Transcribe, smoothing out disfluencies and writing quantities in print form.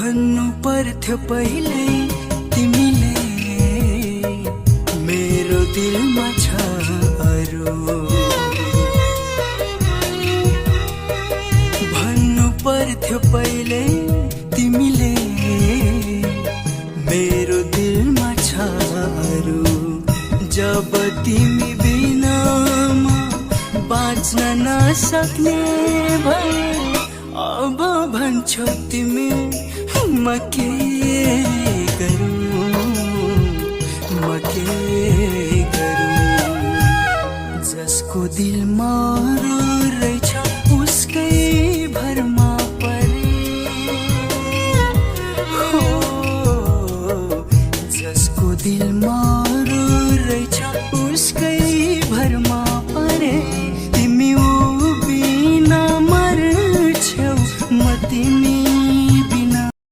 भन्नु पर्थ्यो पहिले तिमीले मेरो दिलमा छ अरू। भन्नु पर्थ्यो पहिले तिमीले मेरो दिलमा छ अरू। जब तिमी बिना म बाँच्न नसक्ने भए अब भन्छौ तिमी म के गरूँ, म के गरूँ। जसको दिलमा